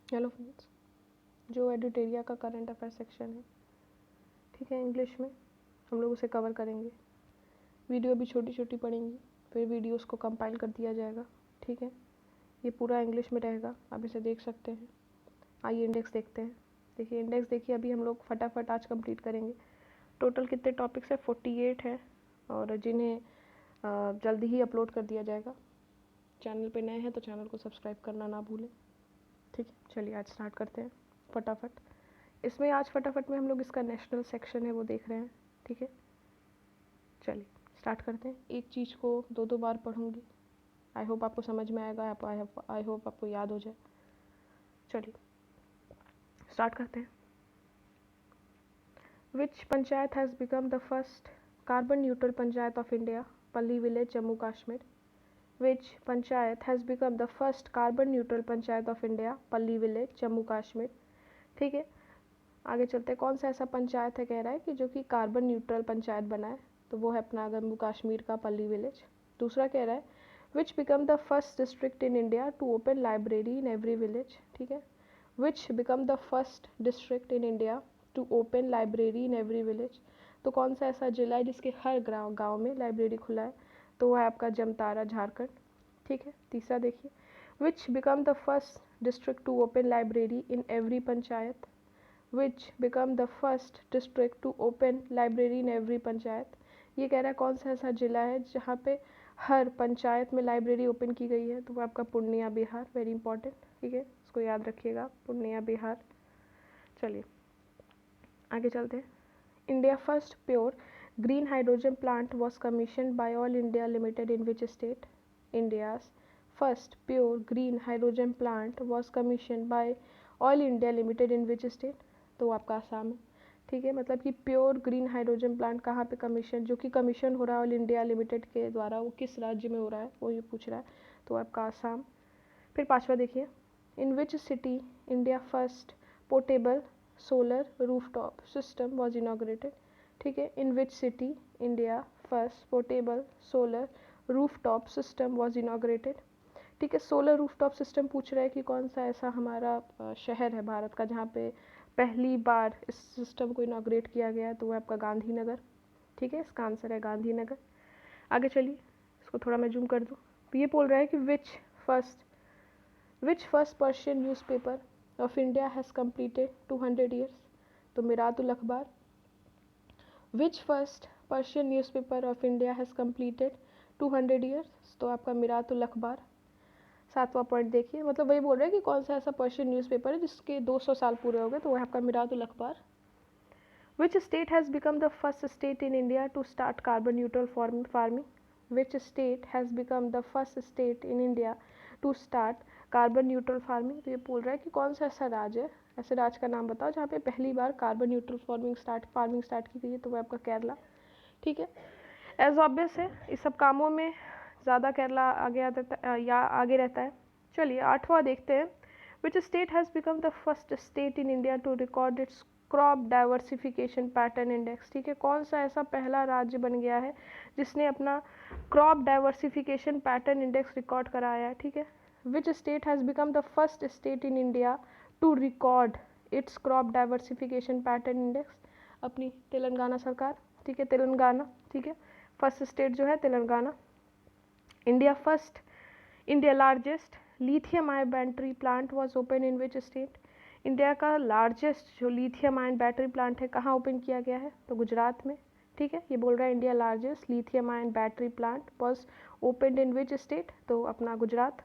Hello friends, जो एडिटेरिया का current affair section है, ठीक है, इंग्लिश में हम लोग उसे कवर करेंगे। वीडियो भी छोटी छोटी पड़ेंगी, फिर वीडियोस को कंपाइल कर दिया जाएगा। ठीक है, ये पूरा इंग्लिश में रहेगा, आप इसे देख सकते हैं। आइए इंडेक्स देखते हैं। देखिए इंडेक्स देखिए, अभी हम लोग फटाफट आज कंप्लीट करेंगे। टोटल कितने टॉपिक्स है? 48 है, और जिन्हें जल्दी ही अपलोड कर दिया जाएगा। चैनल पे नए हैं तो चैनल को सब्सक्राइब करना ना भूलें। ठीक है, चलिए आज स्टार्ट करते हैं फटाफट। इसमें आज फटाफट में हम लोग इसका नेशनल सेक्शन है वो देख रहे हैं। ठीक है, चलिए स्टार्ट करते हैं। एक चीज़ को दो दो बार पढ़ूंगी। आई होप आपको समझ में आएगा, आई होप आपको याद हो जाए। चलिए स्टार्ट करते हैं। Which panchayat has become the first carbon neutral panchayat of India? Palli village, Jammu Kashmir. Which panchayat has become the first carbon neutral panchayat of India? Palli village, Jammu Kashmir. ठीक है, आगे चलते हैं। कौन सा ऐसा पंचायत है कह रहा है कि जो कि कार्बन न्यूट्रल पंचायत बना है? तो वो है अपना जम्मू कश्मीर का पल्ली विलेज। दूसरा कह रहा है which become the first district in India to open library in every village? ठीक है, which become the first district in India to open library in every village? तो कौन सा ऐसा जिला है जिसके हर गाँव में लाइब्रेरी खुला है? तो वह है आपका जमतारा, झारखंड। ठीक है, तीसरा देखिए, which become the first district to open library in every panchayat? Which become the first district to open library in every panchayat? ये कह रहा है कौन सा ऐसा जिला है जहाँ पे हर पंचायत में लाइब्रेरी ओपन की गई है? तो वो आपका पूर्णिया, बिहार। वेरी इंपॉर्टेंट, ठीक है, इसको याद रखिएगा, पूर्णिया, बिहार। चलिए आगे चलते हैं। India first pure green hydrogen plant was commission by all India limited in which state? India's first pure green hydrogen plant was commission by all India limited in which state? तो आपका आसाम है। ठीक है, मतलब कि प्योर ग्रीन हाइड्रोजन प्लांट कहाँ पे commission, जो कि कमीशन हो रहा है ऑल इंडिया लिमिटेड के द्वारा, वो किस राज्य में हो रहा है वो ये पूछ रहा है। तो आपका आसाम। फिर पांचवा देखिए, in which city India first portable solar rooftop system was inaugurated? ठीक है, in which city India first portable solar rooftop system was inaugurated? ठीक है, सोलर रूफटॉप सिस्टम पूछ रहा है कि कौन सा ऐसा हमारा शहर है भारत का जहाँ पे पहली बार इस सिस्टम को इनाग्रेट किया गया है? तो वो आपका गांधीनगर। ठीक है, इसका आंसर है गांधीनगर। आगे चलिए, इसको थोड़ा मैं जूम कर दूँ। ये बोल रहा है कि which first Persian newspaper of India has completed 200 years? तो Miratul Akhbar. Which first Persian newspaper of India has completed 200 years? तो आपका मिरातुल अखबार। सातवां पॉइंट देखिए, मतलब वही बोल रहे हैं कि कौन सा ऐसा पर्शियन न्यूज़पेपर है जिसके 200 साल पूरे हो गए? तो वह आपका Miratul Akhbar. Which state has become the first state in India to start carbon neutral farming? Which state has become the first state in India to start carbon neutral farming? तो ये बोल रहा है कि कौन सा ऐसा राज्य है, ऐसे राज्य का नाम बताओ जहाँ पे पहली बार कार्बन न्यूट्रल फार्मिंग स्टार्ट की गई है? तो वह आपका केरला। ठीक है, एज ऑब्वियस है, इस सब कामों में ज़्यादा केरला आगे रहता है। चलिए आठवां देखते हैं। Which state has become the first state in India to record its crop diversification pattern index? ठीक है, कौन सा ऐसा पहला राज्य बन गया है जिसने अपना crop diversification pattern index record कराया है? ठीक है, which state has become the first state in India to record its crop diversification pattern index? अपनी तेलंगाना सरकार। ठीक है, तेलंगाना। ठीक है, फर्स्ट स्टेट जो है Telangana. India largest lithium ion battery plant was open in which state? India का लार्जेस्ट जो लिथियम आयन बैटरी प्लांट है कहाँ ओपन किया गया है? तो गुजरात में। ठीक है, ये बोल रहा है India largest lithium ion battery plant was open in which state? तो अपना Gujarat.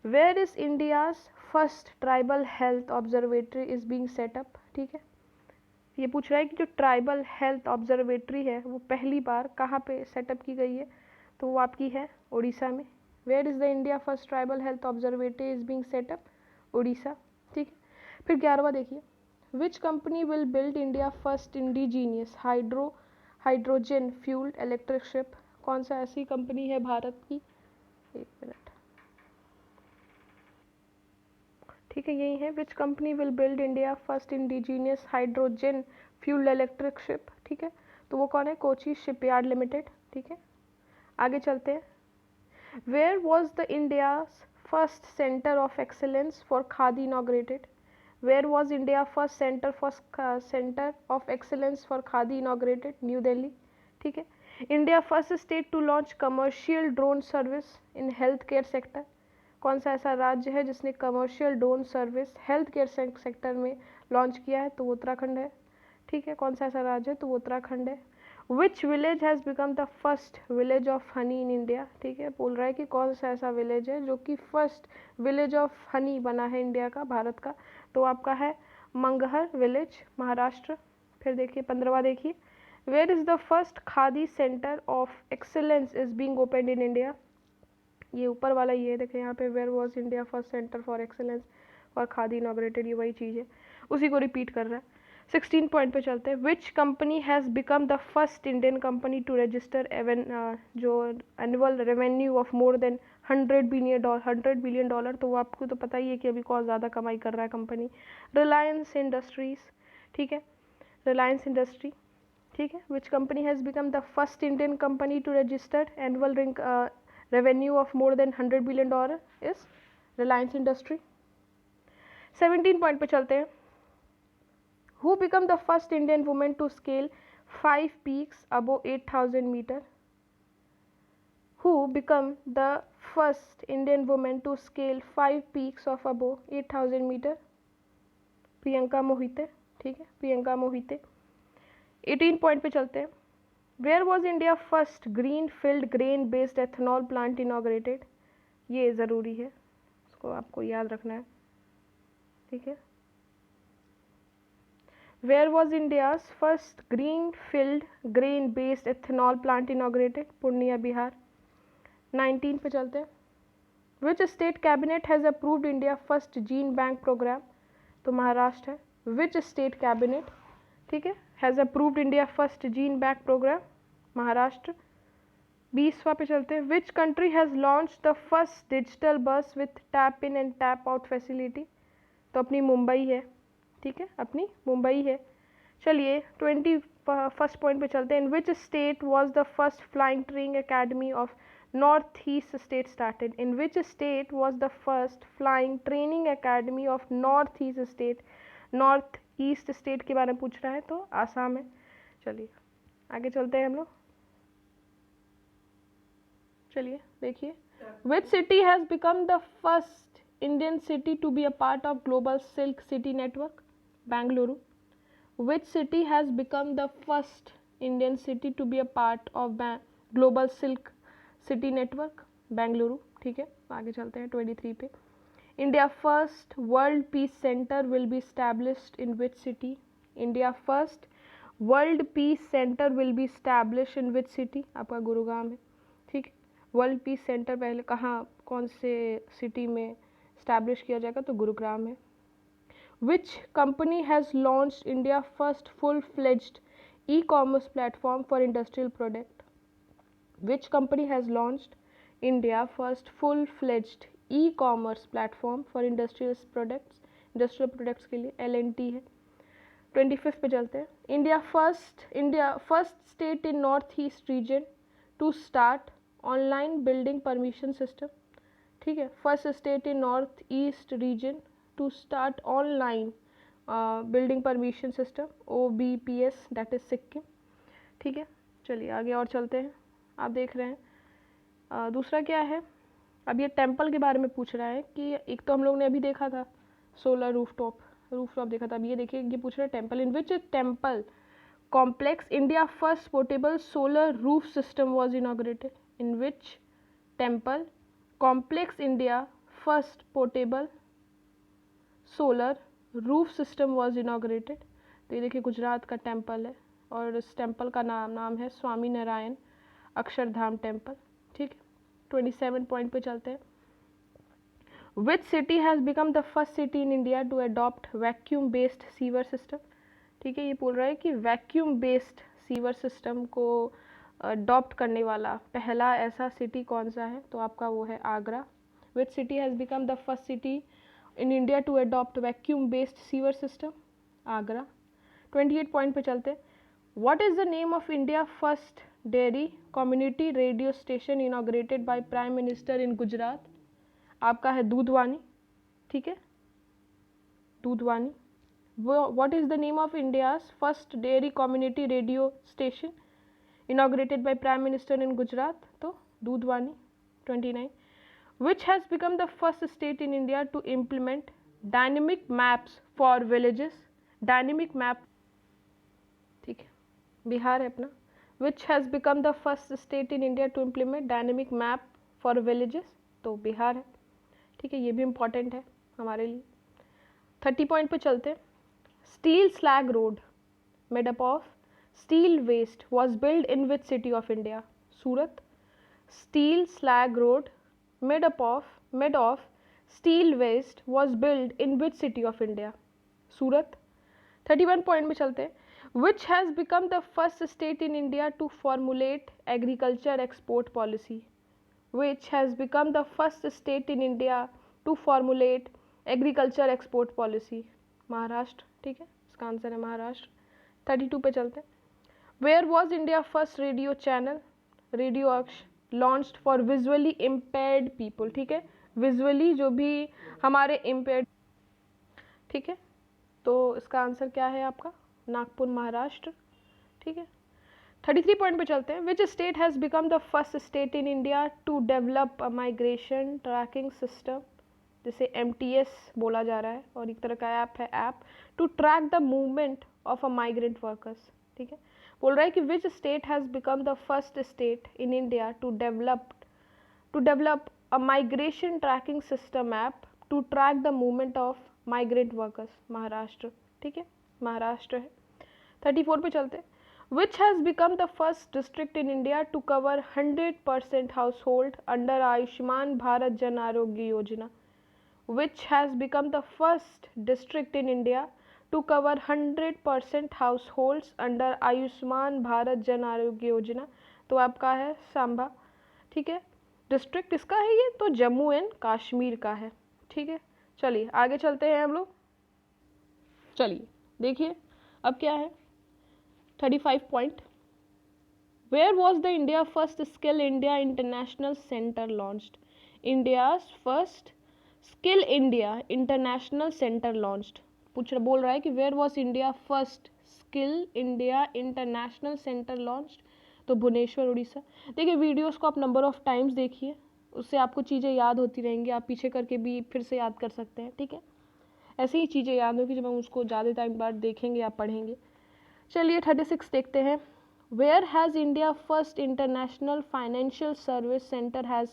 Where is India's first tribal health observatory is being set up? ठीक है, ये पूछ रहा है कि जो ट्राइबल हेल्थ ऑब्जर्वेटरी है वो पहली बार कहाँ पे सेटअप की गई है? तो वो आपकी है उड़ीसा में। Where is the India first tribal health observatory is being set up? Odisha. ठीक है, फिर 11वां देखिए, which company will build India first indigenous hydrogen fuelled electric ship? कौन सा ऐसी कंपनी है भारत की? एक मिनट। ठीक है, यही है, which company will build India first indigenous hydrogen fuelled electric ship? ठीक है, तो वो कौन है? Kochi shipyard limited. ठीक है, आगे चलते हैं। Where was the India's first center of excellence for Khadi inaugurated? Where was India first center of excellence for Khadi inaugurated? New Delhi. ठीक है. India first state to launch commercial drone service in healthcare sector. कौन सा ऐसा राज्य है जिसने commercial drone service health care sector में launch किया है? तो वो उत्तराखंड है. ठीक है. कौन सा ऐसा राज्य है? तो वो उत्तराखंड है. Which village has become the first village of honey in India? ठीक है. बोल रहा है कि कौन सा ऐसा विलेज है जो कि फर्स्ट विलेज ऑफ हनी बना है इंडिया का, भारत का? तो आपका है मंगहर विलेज, महाराष्ट्र. फिर देखिए 15वां देखिए, where is the first khadi centre of excellence is being opened in India? ये ऊपर वाला ये देखें यहाँ पे, where was India first centre for excellence for khadi inaugurated, ये वही चीज़ है, उसी को रिपीट कर रहा है. 16 पॉइंट पे चलते हैं. Which company has become the first Indian company to register जो annual revenue of more than $100 billion? तो वो आपको तो पता ही है कि अभी कौन ज़्यादा कमाई कर रहा है कंपनी. रिलायंस इंडस्ट्रीज. ठीक है. रिलायंस इंडस्ट्री. ठीक है. Which company has become the first Indian company to register annual revenue of more than $100 billion is Reliance Industry. 17 point पे चलते हैं. Who become the first Indian woman to scale 5 peaks above 8,000 meter? Who become the first Indian woman to scale 5 peaks of above 8,000 meter? Priyanka Mohite. ठीक है. Priyanka Mohite. 18 point पे चलते हैं. Where was India first greenfield grain based ethanol plant inaugurated? ये ज़रूरी है, इसको आपको याद रखना है. ठीक है. Where was India's first greenfield grain-based ethanol plant inaugurated? Purnia, Bihar. 19 पे चलते हैं. Which state cabinet has approved India first gene bank program? तो महाराष्ट्र है. Which state cabinet, ठीक है, has approved India first gene bank program? Maharashtra. 20वां पे चलते हैं. Which country has launched the first digital bus with tap in and tap out facility? तो अपनी मुंबई है. ठीक है. अपनी मुंबई है. चलिए 21st पॉइंट पे चलते हैं. In which state was the first flying training academy of North East state started? In which state was the first flying training academy of North East state? North East state के बारे में पूछ रहा है, तो आसाम है. चलिए आगे चलते हैं हम लोग. चलिए देखिए, which city has become the first Indian city to be a part of global silk city network? Bengaluru. Which city has become the first Indian city to be a part of Global Silk City Network? Bengaluru. ठीक है. आगे चलते हैं 23 पे. India first World Peace Center will be established in which city? India first World Peace Center will be established in which city? आपका गुरुग्राम है. ठीक है. वर्ल्ड पीस सेंटर पहले कहाँ, कौन से सिटी में इस्टेब्लिश किया जाएगा? तो गुरुग्राम है. Which company has launched India first full-fledged e-commerce platform for industrial product? Which company has launched India first full-fledged e-commerce platform for industrial products? Industrial products के लिए L&T है. 25 पे चलते हैं. India first state in North East region to start online building permission system. ठीक है. First state in North East region to start online building permission system, OBPS, that is Sikkim. ठीक है. चलिए आगे और चलते हैं. आप देख रहे हैं दूसरा क्या है. अब ये टेम्पल के बारे में पूछ रहा है कि एक तो हम लोग ने अभी देखा था सोलर रूफटॉप देखा था. अब ये देखिए, ये पूछ रहा है temple. In which temple complex India first portable solar roof system was inaugurated? In which temple complex India first portable solar roof system was inaugurated? तो ये देखिए गुजरात का टेम्पल है, और इस टेम्पल का नाम है स्वामी नारायण अक्षरधाम टेम्पल. ठीक है. 27 पॉइंट पे चलते हैं. Which city has become the first city in India to adopt vacuum based sewer system? ठीक है. ये बोल रहा है कि वैक्यूम बेस्ड सीवर सिस्टम को अडॉप्ट करने वाला पहला ऐसा सिटी कौन सा है? तो आपका वो है आगरा. विच city has become the first city in India to adopt vacuum based sewer system? Agra. 28 point पे चलते. What is the name of India first dairy community radio station inaugurated by Prime Minister in Gujarat? आपका है दूधवानी, ठीक है, Doodhvani. What is the name of India's first dairy community radio station inaugurated by prime minister in Gujarat? तो Doodhvani. 29, which has become the first state in India to implement dynamic maps for villages? dynamic map, ठीक है, बिहार है अपना। which has become the first state in India to implement dynamic map for villages? तो बिहार है, ठीक है, ये भी इम्पॉर्टेंट है हमारे लिए। 30 पॉइंट पे चलते हैं। Steel slag road made up of steel waste was build in which city of India? Surat. Steel slag road made of steel waste was built in which city of India? Surat. 31 point में चलते हैं। which has become the first state in India to formulate agriculture export policy? which has become the first state in India to formulate agriculture export policy? Maharashtra, ठीक है, इसका answer है महाराष्ट्र। 32 पे चलते हैं। where was India first radio channel radio अक्ष launched for visually impaired people? ठीक है, विजुअली जो भी हमारे इम्पेयर्ड, ठीक है, तो इसका आंसर क्या है आपका? नागपुर, महाराष्ट्र, ठीक है। 33 पॉइंट पे चलते हैं। Which state has become the first state in India to develop a migration tracking system, जिसे MTS बोला जा रहा है और एक तरह का ऐप है, app to track the movement of a migrant workers? ठीक है, बोल रहा है कि which state has become the first state in India to develop a migration tracking system app to track the movement of migrant workers? Maharashtra, ठीक है, महाराष्ट्र है। 34 पे चलते हैं। Which has become the first district in India to cover 100% household under Ayushman Bharat Jan Arogya योजना? which has become the first district in India to cover 100% households under Ayushman Bharat Jan Arogya योजना? तो आपका है सांबा, ठीक है। डिस्ट्रिक्ट इसका है ये तो जम्मू एंड कश्मीर का है, ठीक है। चलिए आगे चलते हैं हम लोग। चलिए देखिए अब क्या है। 35 point. Where was the India first skill India international centre launched? India's first skill India international centre launched बोल रहा है कि where was India first skill India international centre launched? तो भुवनेश्वर, उड़ीसा। देखिए वीडियोस को आप नंबर ऑफ टाइम्स देखिए, उससे आपको चीज़ें याद होती रहेंगी, आप पीछे करके भी फिर से याद कर सकते हैं, ठीक है। ऐसी ही चीज़ें याद होगी जब हम उसको ज़्यादा टाइम बाद देखेंगे या पढ़ेंगे। चलिए 36 देखते हैं। Where has India first international financial service centre has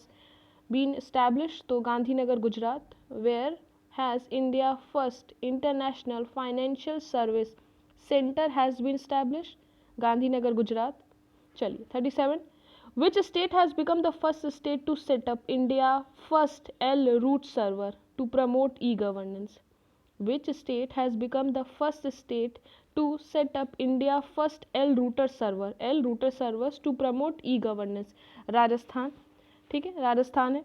been established? तो Gandhinagar, Gujarat. Where has India first international financial service centre has been established? Gandhinagar, Gujarat. चलिए 37। Which state has become the first state to set up India first L root server to promote e governance? Which state has become the first state to set up India first L router servers to promote e governance? Rajasthan, ठीक है, राजस्थान है।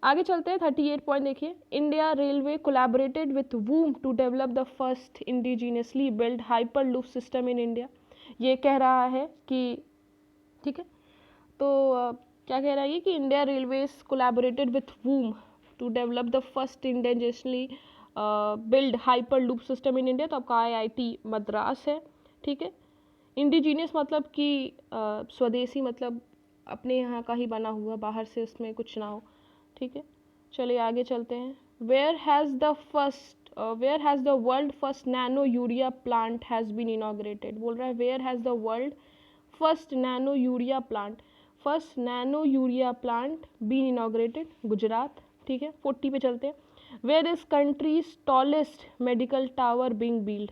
आगे चलते हैं। 38 point देखिए। India railway collaborated with Voom to develop the first indigenously build hyperloop system in India? ये कह रहा है कि, ठीक है, तो क्या कह रहा है ये कि India railways collaborated with Voom to develop the first indigenously build hyperloop system in India? तो आपका IIT मद्रास है, ठीक है। इंडिजीनियस मतलब कि स्वदेशी, मतलब अपने यहाँ का ही बना हुआ, बाहर से उसमें कुछ ना हो, ठीक है। चलिए आगे चलते हैं। Where has the world first nano urea plant has been inaugurated? बोल रहा है where has the world first nano urea plant been inaugurated? Gujarat, ठीक है। 40 पे चलते हैं। Where is country's tallest medical tower being build?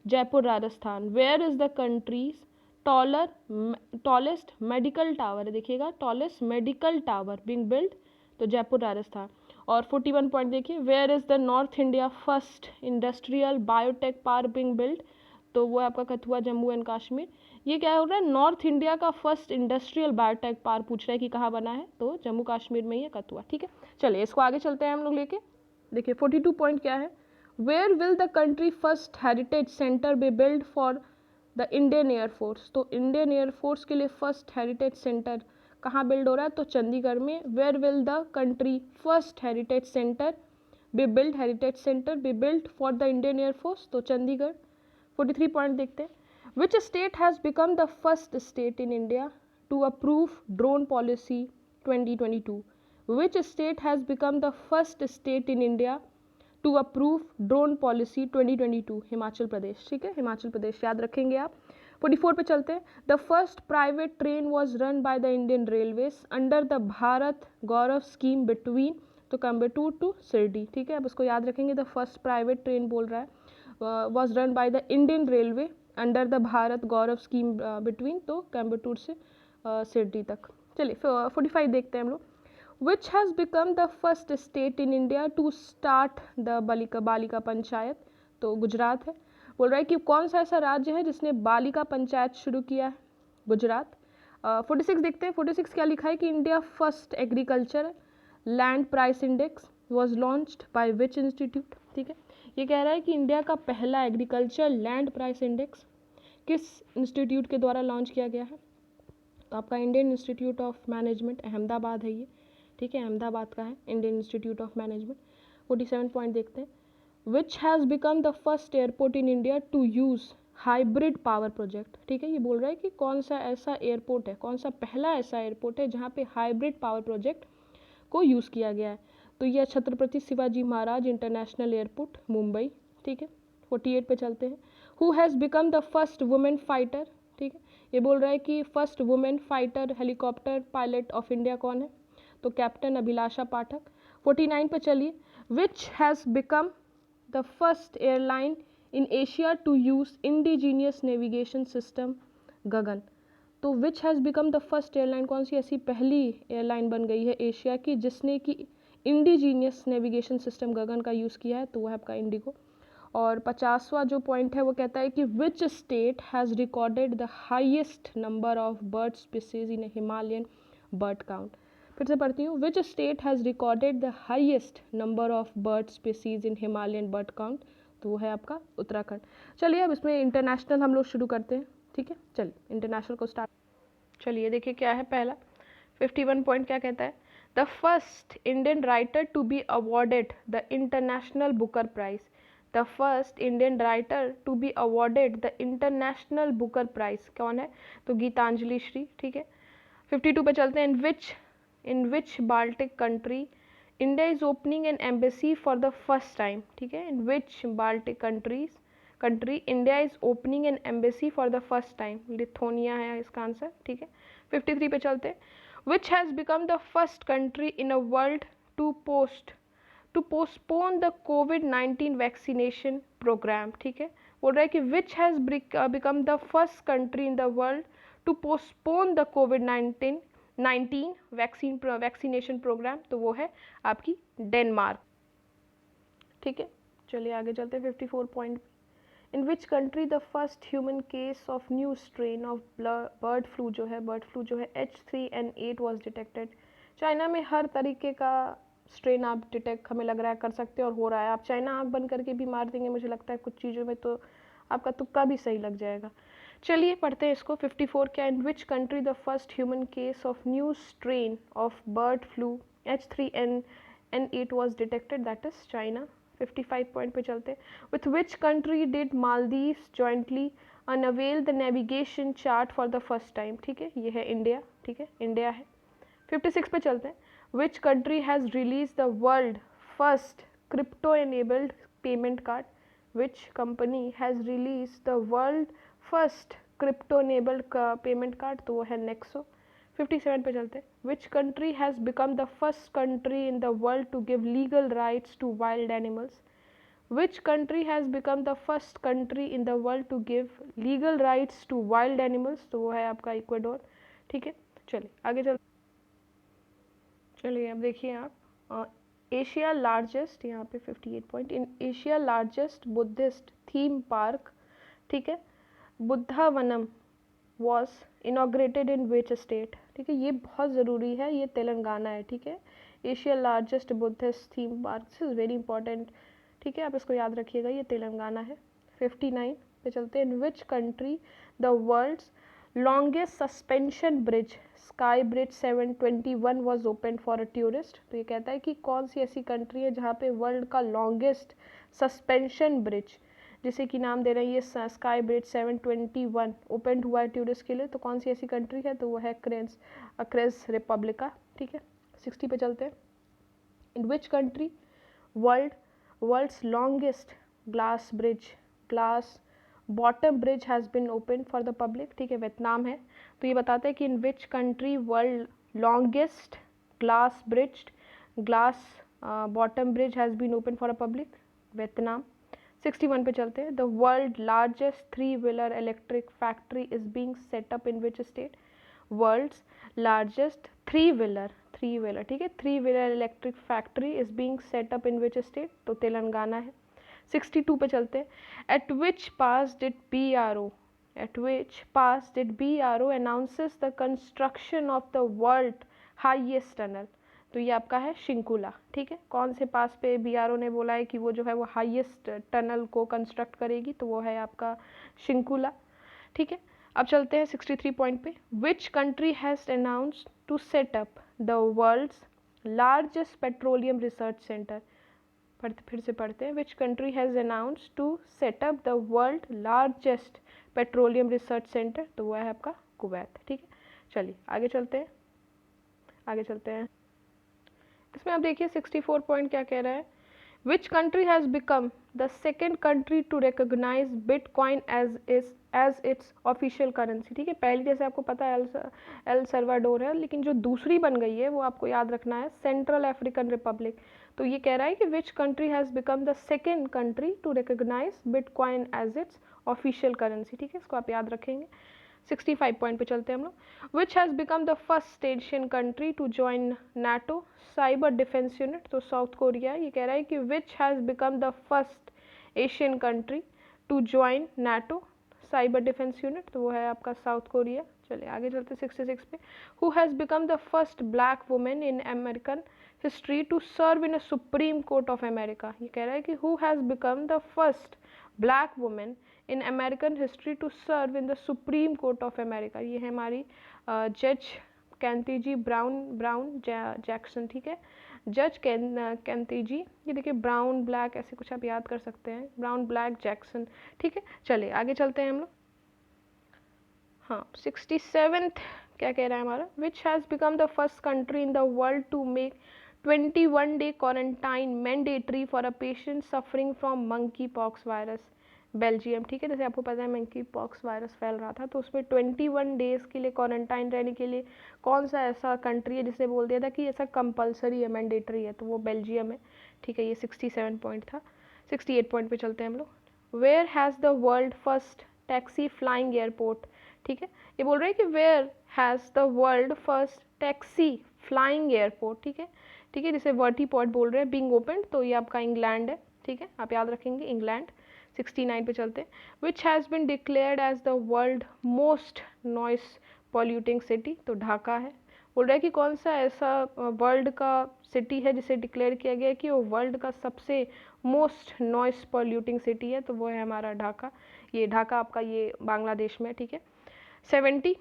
Jaipur, Rajasthan. Where is the country's tallest medical tower, देखिएगा, tallest medical tower being build? तो जयपुर, राजस्थान। और 41 पॉइंट देखिए। Where is the North India first industrial biotech park being build? तो वो आपका Kathua, Jammu and Kashmir. ये क्या हो रहा है, नॉर्थ इंडिया का फर्स्ट इंडस्ट्रियल बायोटेक पार्क पूछ रहा है कि कहाँ बना है? तो जम्मू कश्मीर में ही है, कथुआ, ठीक है। चलिए इसको आगे चलते हैं हम लोग लेके। देखिए 42 पॉइंट क्या है। Where will the country first heritage centre be build for the Indian Air Force? तो इंडियन एयरफोर्स के लिए फर्स्ट हेरिटेज सेंटर कहाँ बिल्ड हो रहा है, तो चंडीगढ़ में। Where will the country first heritage centre be build, heritage centre be build for the Indian Air Force, तो चंडीगढ़। 43 पॉइंट देखते हैं। Which state has become the first state in India to approve drone policy 2022? Which state has become the first state in India to approve drone policy 2022? Himachal Pradesh, ठीक है, हिमाचल प्रदेश याद रखेंगे आप। 44 पे चलते हैं। The first private train was run by the Indian railways under the Bharat Gaurav scheme between, तो Coimbatore to Shirdi, ठीक है, अब उसको याद रखेंगे। द फर्स्ट प्राइवेट ट्रेन बोल रहा है was run by the Indian railway under the Bharat Gaurav scheme between, तो कोयम्बटूर से शिरडी तक। चलिए 45 देखते हैं हम लोग। Which has become the first state in India to start the Balika Panchayat, तो गुजरात है। बोल रहा है कि कौन सा ऐसा राज्य है जिसने बालिका पंचायत शुरू किया है, गुजरात। 46 देखते हैं। 46 क्या लिखा है कि India first agriculture land price index was launched by which institute, ठीक है, ये कह रहा है कि इंडिया का पहला एग्रीकल्चर लैंड प्राइस इंडेक्स किस इंस्टीट्यूट के द्वारा लॉन्च किया गया है, तो आपका Indian Institute of Management Ahmedabad है ये, ठीक है, अहमदाबाद का है Indian Institute of Management. 47 point देखते हैं। Which has become the first airport in India to use hybrid power project, ठीक है, ये बोल रहा है कि कौन सा ऐसा एयरपोर्ट है, कौन सा पहला ऐसा एयरपोर्ट है जहाँ पे हाइब्रिड पावर प्रोजेक्ट को यूज़ किया गया है, तो यह छत्रपति शिवाजी महाराज इंटरनेशनल एयरपोर्ट मुंबई, ठीक है। 48 पे चलते हैं। Who has become the first women fighter, ठीक है, ये बोल रहा है कि first women fighter helicopter pilot of India कौन है, तो कैप्टन अभिलाषा पाठक। 49 पे चलिए। Which has become the first airline in Asia to use indigenous navigation system गगन, तो विच has become the first airline, कौन सी ऐसी पहली एयरलाइन बन गई है एशिया की जिसने कि इंडिजीनियस नेविगेशन सिस्टम गगन का यूज़ किया है, तो वह आपका इंडिगो। और 50वां जो पॉइंट है वो कहता है कि which state has recorded the highest number of bird species in Himalayan bird count, फिर से पढ़ती हूँ। विच state has recorded the highest number of bird species in Himalayan bird count, तो वो है आपका उत्तराखंड। चलिए अब इसमें इंटरनेशनल हम लोग शुरू करते हैं, ठीक है, चलिए इंटरनेशनल को स्टार्ट। चलिए देखिए क्या है पहला। 51 पॉइंट क्या कहता है। The first Indian writer to be awarded the International Booker Prize, the first Indian writer to be awarded the International Booker Prize कौन है, तो गीतांजलि श्री, ठीक है। 52 पे चलते हैं। In which Baltic country India is opening an embassy for the first time, ठीक है, in which Baltic country India is opening an embassy for the first time, Lithuania है इसका आंसर, ठीक है। 53 पे चलते हैं। Which has become the first country in a world to postpone the कोविड-19 वैक्सीनेशन प्रोग्राम, ठीक है, बोल रहा है कि which has become the first country in the world to postpone the कोविड-19 वैक्सीनेशन प्रोग्राम, तो वो है आपकी डेनमार्क, ठीक है। चलिए आगे चलते हैं 54 point. In which country the first human case of new strain of bird flu जो है H3N8 वॉज डिटेक्टेड। चाइना में हर तरीके का स्ट्रेन आप डिटेक्ट हमें लग रहा है कर सकते हैं और हो रहा है। आप चाइना आँख बंद करके भी मार देंगे, मुझे लगता है कुछ चीज़ों में तो आपका तुक्का भी सही लग जाएगा। चलिए पढ़ते हैं इसको। 54 क्या। In which country the first human case of new strain of bird flu H3N8 was detected, that is China. 55 point पे चलते हैं। With which country did Maldives jointly unveil the navigation chart for the first time, ठीक है, ये है India, ठीक है, India है। 56 पे चलते हैं। Which country has release the world first crypto enabled payment card, which company has release the world first crypto enabled payment card, तो वो है नेक्सो। 57 पे चलते हैं। Which country has become the first country in the world to give legal rights to wild animals, which country has become the first country in the world to give legal rights to wild animals, तो वो है आपका Ecuador, ठीक है। चलिए आगे चलिए अब देखिए आप एशिया लार्जेस्ट, यहाँ पे 58 point. In Asia largest Buddhist theme park, ठीक है, Buddhavanam was inaugurated in which state, ठीक है, ये बहुत ज़रूरी है, ये तेलंगाना है, ठीक है। Asia largest Buddhist theme park, this is very important, ठीक है, आप इसको याद रखिएगा, ये तेलंगाना है। 59 पे चलते हैं। In which country the world's longest suspension bridge sky bridge 721 was open for a tourist. तो ये कहता है कि कौन सी ऐसी कंट्री है जहाँ पे वर्ल्ड का लॉन्गेस्ट सस्पेंशन ब्रिज, जिसे कि नाम दे रहे हैं ये स्काई ब्रिज 721, ओपन हुआ है टूरिस्ट के लिए। तो कौन सी ऐसी कंट्री है, तो वो है क्रेस रिपब्लिका। ठीक है, 60 पे चलते हैं। In which country world's longest glass bottom bridge has been open for the public. ठीक है, वियतनाम है। तो ये बताते हैं कि in which country world longest glass bottom bridge has been open for a public, Vietnam. 61 पे चलते हैं। The world largest three wheeler electric factory is being set up in which state. World's largest three wheeler, ठीक है, three wheeler electric factory is being set up in which state, तो तेलंगाना है। 62 पे चलते हैं। At which pass did B R O announces the construction of the world highest tunnel. तो ये आपका है शिंकुला। ठीक है, कौन से पास पे बीआरओ ने बोला है कि वो जो है वो हाईएस्ट टनल को कंस्ट्रक्ट करेगी, तो वो है आपका शिंकुला। ठीक है, अब चलते हैं 63 पॉइंट पे। Which country has announced to set up the world's largest petroleum research centre. फिर से पढ़ते हैं। Which country has announced to set up the world largest petroleum research centre, तो वो है आपका कुवैत। ठीक है, चलिए आगे चलते हैं। इसमें आप देखिए 64 पॉइंट क्या कह रहा है। Which country has become the second country to recognise bitcoin as its official currency. ठीक है, पहली जैसे आपको पता है एल सल्वाडोर है, लेकिन जो दूसरी बन गई है वो आपको याद रखना है सेंट्रल अफ्रीकन रिपब्लिक। तो ये कह रहा है कि which country has become the second country to recognise bitcoin as its official currency. ठीक है, इसको आप याद रखेंगे। 65 पॉइंट पे चलते हैं हम लोग। Which has become the first Asian country to join NATO cyber defence unit, तो साउथ कोरिया। ये कह रहा है कि which has become the first Asian country to join NATO cyber defence unit, तो वो है आपका साउथ कोरिया। चलिए आगे चलते हैं 66 पे। Who has become the first black women in American history to serve in a Supreme Court of America. ये कह रहा है कि who has become the first black women in American history to serve in the Supreme Court of America. ये है हमारी जज कैंतीजी brown Jackson. ठीक है, जज कैंतीजी, ये देखिए ब्राउन ब्लैक ऐसे कुछ आप याद कर सकते हैं, ब्राउन ब्लैक जैक्सन। ठीक है, चलिए आगे चलते हैं हम लोग। हाँ, 67 क्या कह रहा है हमारा। Which has become the first country in the world to make 21 day quarantine mandatory for a patient suffering from monkeypox virus, Belgium. ठीक है, जैसे आपको पता है मंकी पॉक्स वायरस फैल रहा था, तो उसमें 21 डेज़ के लिए क्वारंटाइन रहने के लिए कौन सा ऐसा कंट्री है जिसने बोल दिया था कि ऐसा कंपलसरी है, मैंडेटरी है, तो वो बेल्जियम है। ठीक है, ये 67 पॉइंट था। 68 पॉइंट पे चलते हैं हम लोग। Where has the world first taxi flying airport. ठीक है, ये बोल रहे हैं कि where has the world first taxi flying airport. ठीक है, जिसे वर्टीपोर्ट बोल रहे हैं, बीइंग ओपन, तो ये आपका इंग्लैंड है। ठीक है, आप याद रखेंगे इंग्लैंड। 69 पे चलते हैं। Which has been declared as the world most noise polluting city, तो ढाका है। बोल रहा है कि कौन सा ऐसा वर्ल्ड का सिटी है जिसे डिक्लेयर किया गया है कि वो वर्ल्ड का सबसे मोस्ट नॉइस पॉल्यूटिंग सिटी है, तो वो है हमारा ढाका। ये ढाका आपका ये बांग्लादेश में। ठीक है, 70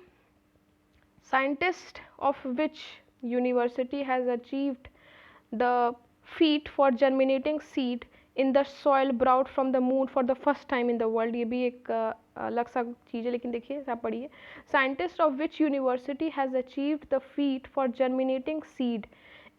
scientist of which university has achieved the feat for germinating seed in the soil brought from the moon for the first time in the world। ये भी एक अलग सा चीज़ है, लेकिन देखिए आप पढ़िए। Scientist of which university has achieved the feet for germinating seed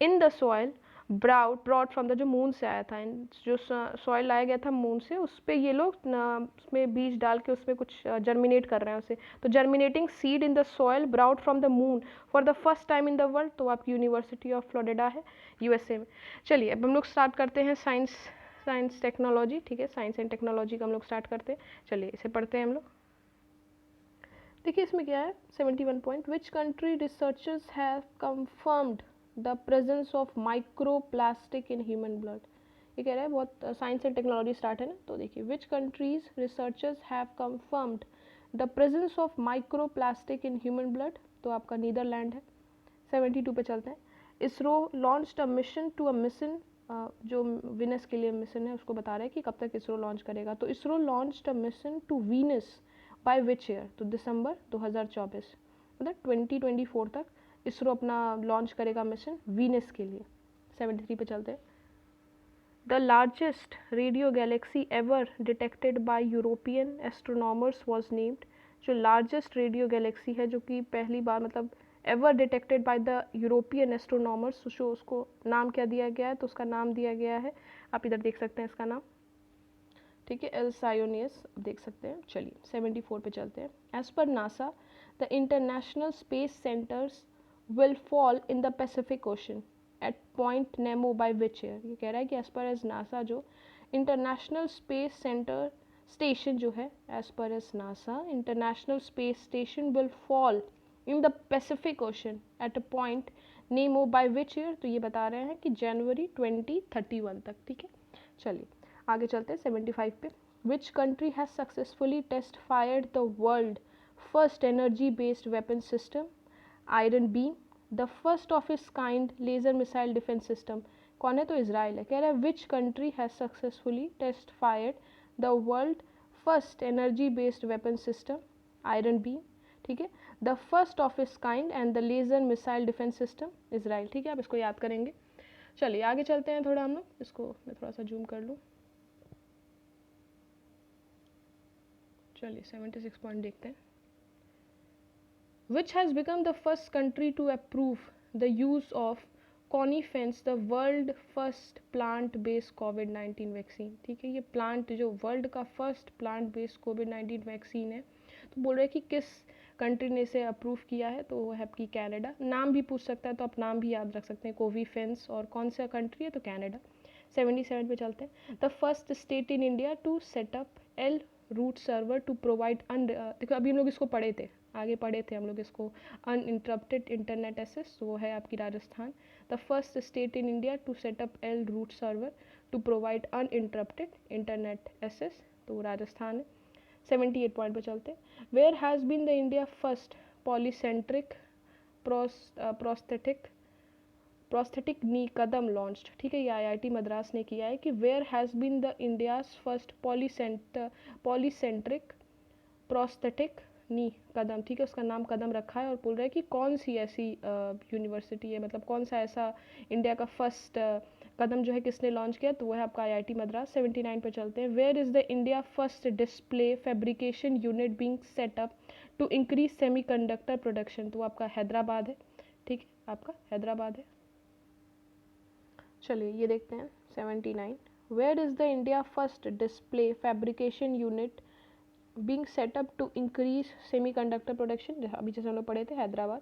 in the soil broad from the, जो मून से आया था, जो सॉइल लाया गया था मून से, उस पर ये लोग उसमें बीज डाल के उसमें कुछ जर्मिनेट कर रहे हैं उसे। तो germinating seed in the soil brought from the moon for the first time in the world, तो आपकी यूनिवर्सिटी ऑफ फ्लोरिडा है, यूएसए में। चलिए अब हम लोग स्टार्ट करते हैं साइंस टेक्नोलॉजी। ठीक है, साइंस एंड टेक्नोलॉजी का हम लोग स्टार्ट करते हैं। चलिए इसे पढ़ते हैं हम लोग। देखिए इसमें क्या है 71 point. Which country researchers have confirmed the presence of micro plastic in human blood. ये कह रहा है बहुत साइंस एंड टेक्नोलॉजी स्टार्ट है ना, तो देखिए which countries researchers have confirmed the presence of micro plastic in human blood, तो आपका नीदरलैंड है। 72 पे चलते हैं। ISRO launched a mission to a mission, जो वीनस के लिए मिशन है उसको बता रहा है कि कब तक इसरो लॉन्च करेगा। तो ISRO launched a mission to Venus by which year, तो दिसंबर 2024, मतलब 2024 तक इसरो अपना लॉन्च करेगा मिशन वीनस के लिए। 73 पे चलते हैं। The largest radio Galaxy ever detected by European astronomers was named, जो लार्जेस्ट रेडियो गैलेक्सी है जो कि पहली बार मतलब ever detected by the European astronomers, जो उसको नाम क्या दिया गया है, तो उसका नाम दिया गया है, आप इधर देख सकते हैं इसका नाम, ठीक है, एल्सायोनियस देख सकते हैं। चलिए 74 पे चलते हैं। As per NASA the international space centres will fall in the Pacific Ocean at Point Nemo by which year, ये कह रहा है कि एज पर एज नासा जो इंटरनेशनल स्पेस सेंटर स्टेशन जो है, as per as NASA international space station will fall in the Pacific Ocean at a Point Nemo by which year, तो ये बता रहे हैं कि जनवरी 2031 तक, ठीक है। चलिए आगे चलते हैं 75 पे। Which country has successfully test fired the world first energy based weapon system Iron Beam, the first of its kind laser missile defence system, कौन है, तो इजराइल है। कह रहा है which country has successfully test fired the world first energy based weapon system Iron Beam, ठीक है, the first of its kind and the laser missile defence system Israel, ठीक है, आप इसको याद करेंगे। चलिए आगे चलते हैं थोड़ा हम लोग, इसको मैं थोड़ा सा जूम कर लूँ। चलिए 76 पॉइंट देखते हैं। Which has become the first country to approve the use of Conifence, the world first plant based covid vaccine, ठीक है, ये प्लांट जो वर्ल्ड का फर्स्ट प्लांट बेस्ड कोविड-19 वैक्सीन है, तो बोल रहे हैं कि किस कंट्री ने इसे अप्रूव किया है, तो वो है आपकी कनाडा। नाम भी पूछ सकता है तो आप नाम भी याद रख सकते हैं, कोविफेंस, और कौन सा कंट्री है, तो कनाडा। 77 पे चलते हैं। The first state in India to set up L root server to provide देखो अभी हम लोग इसको पढ़े थे, आगे पढ़े थे हम लोग इसको, अनइंटरप्टेड इंटरनेट एक्सेस, वो है आपकी Rajasthan. The first state in India to set up L root server to provide uninterrupted internet access, तो वो राजस्थान है। 78 पॉइंट पे चलते हैं। Where has been the India first polycentric prosthetic knee कदम लॉन्च्ड, ठीक है, ये आईआईटी मद्रास ने किया है कि where has been the India's first polycentric prosthetic knee कदम, ठीक है, उसका नाम कदम रखा है, और बोल रहा है कि कौन सी ऐसी यूनिवर्सिटी है, मतलब कौन सा ऐसा इंडिया का फर्स्ट कदम जो है किसने लॉन्च किया, तो वो है आपका आईआईटी मद्रास। 79 पर चलते हैं। Where is the India first display fabrication unit being set up to increase semiconductor production, तो आपका हैदराबाद है, ठीक है, आपका हैदराबाद है। चलिए ये देखते हैं 79। Where is the India first display fabrication unit being set up to increase semiconductor production, अभी जैसे हम लोग पढ़े थे, हैदराबाद।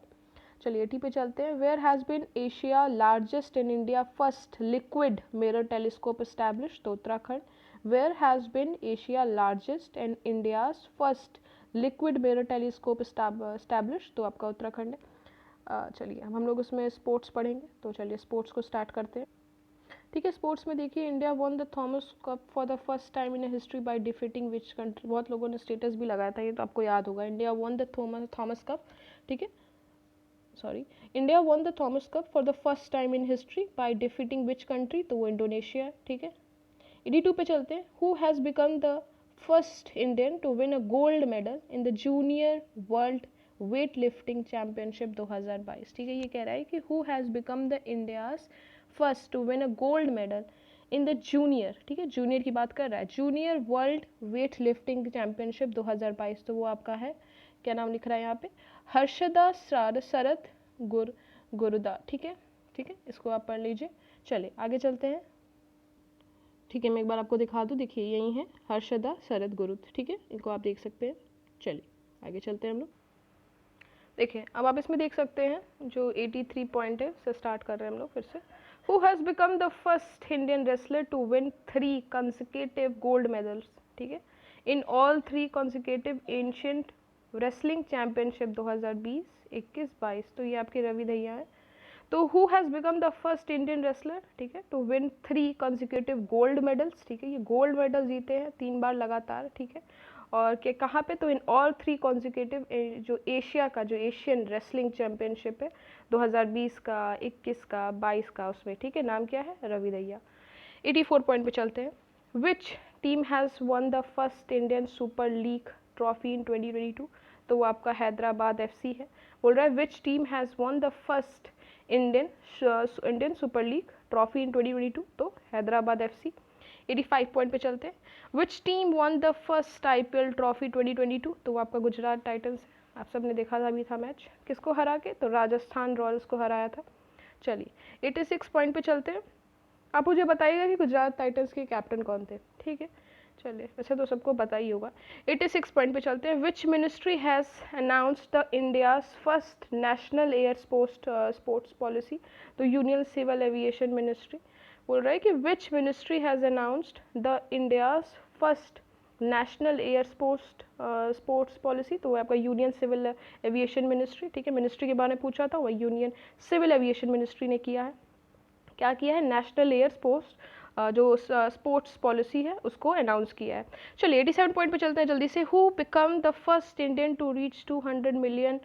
चलिए 80 पे चलते हैं। Where has been Asia largest in India first liquid mirror telescope establish, तो Uttarakhand. Where has been Asia largest and India's first liquid mirror telescope establish, तो आपका उत्तराखंड है। चलिए अब हम लोग उसमें स्पोर्ट्स पढ़ेंगे, तो चलिए स्पोर्ट्स को स्टार्ट करते हैं, ठीक है। स्पोर्ट्स में देखिए, India won the Thomas Cup for the first time in history by defeating which country, बहुत लोगों ने स्टेटस भी लगाया था, ये तो आपको याद होगा। India won the Thomas Cup, ठीक है, sorry, India won the Thomas Cup for the first time in history by defeating which country, तो वो इंडोनेशिया, ठीक है। 82 पे चलते हैं। Who has become the first Indian to win a gold medal in the junior world weight lifting championship 2022, ठीक है, ये कह रहा है कि who has become the India's first to win a gold medal in the junior, ठीक है, junior की बात कर रहा है, junior world weight lifting championship 2022, तो वो आपका है, क्या नाम लिख रहा है यहाँ पे, हर्षदा शरद गुरुदा, ठीक है, ठीक है, इसको आप पढ़ लीजिए। चलिए आगे चलते हैं, ठीक है, मैं एक बार आपको दिखा दूँ, देखिए यही है हर्षदा शरद गुरुद, ठीक है, इनको आप देख सकते हैं। चलिए आगे चलते हैं हम लोग, देखिए अब आप इसमें देख सकते हैं जो 83 पॉइंट है, से स्टार्ट कर रहे हैं हम लोग फिर से। Who has become the first Indian wrestler to win 3 consecutive gold medals, ठीक है, in all 3 consecutive ancient wrestling championship 2020, 21, 22, तो ये आपके रवि दहिया है। तो who has become the first Indian wrestler, ठीक है, to win 3 consecutive gold medals, ठीक है, ये गोल्ड मेडल जीते हैं 3 बार लगातार, ठीक है, और के कहाँ पे, तो इन ऑल 3 कॉन्जिक्यूटिव जो एशिया का जो एशियन रेसलिंग चैम्पियनशिप है 2020 का, 21 का, 22 का, उसमें, ठीक है, नाम क्या है, रवि दहिया। 84 पॉइंट पे चलते हैं। Which team has one the first Indian super league trophy in 2022, तो वो आपका हैदराबाद FC है। बोल रहा है which team has won the first Indian super league trophy in 2022, तो हैदराबाद FC। 85 पॉइंट पे चलते हैं। Which team won the first IPL trophy 2022, तो वो आपका गुजरात टाइटंस है। आप सबने देखा था, अभी था मैच, किसको हरा के, तो राजस्थान रॉयल्स को हराया था। चलिए 86 पॉइंट पे चलते हैं। आप मुझे बताइएगा कि गुजरात टाइटंस के कैप्टन कौन थे, ठीक है। चलिए, वैसे तो सबको पता ही होगा। 86 पॉइंट पे चलते हैं। Which ministry has announced the India's first national air sports policy, तो यूनियन सिविल एविएशन मिनिस्ट्री। बोल रहा है कि which ministry has announced the India's first national air sports policy, तो वो आपका यूनियन सिविल एविएशन मिनिस्ट्री, ठीक है। मिनिस्ट्री के बारे में पूछा था, वो यूनियन सिविल एविएशन मिनिस्ट्री ने किया है। क्या किया है, नेशनल एयर स्पोर्ट्स पॉलिसी है उसको अनाउंस किया है। चलिए 87 पॉइंट पे चलते हैं जल्दी से। Who become the first Indian to reach 200 million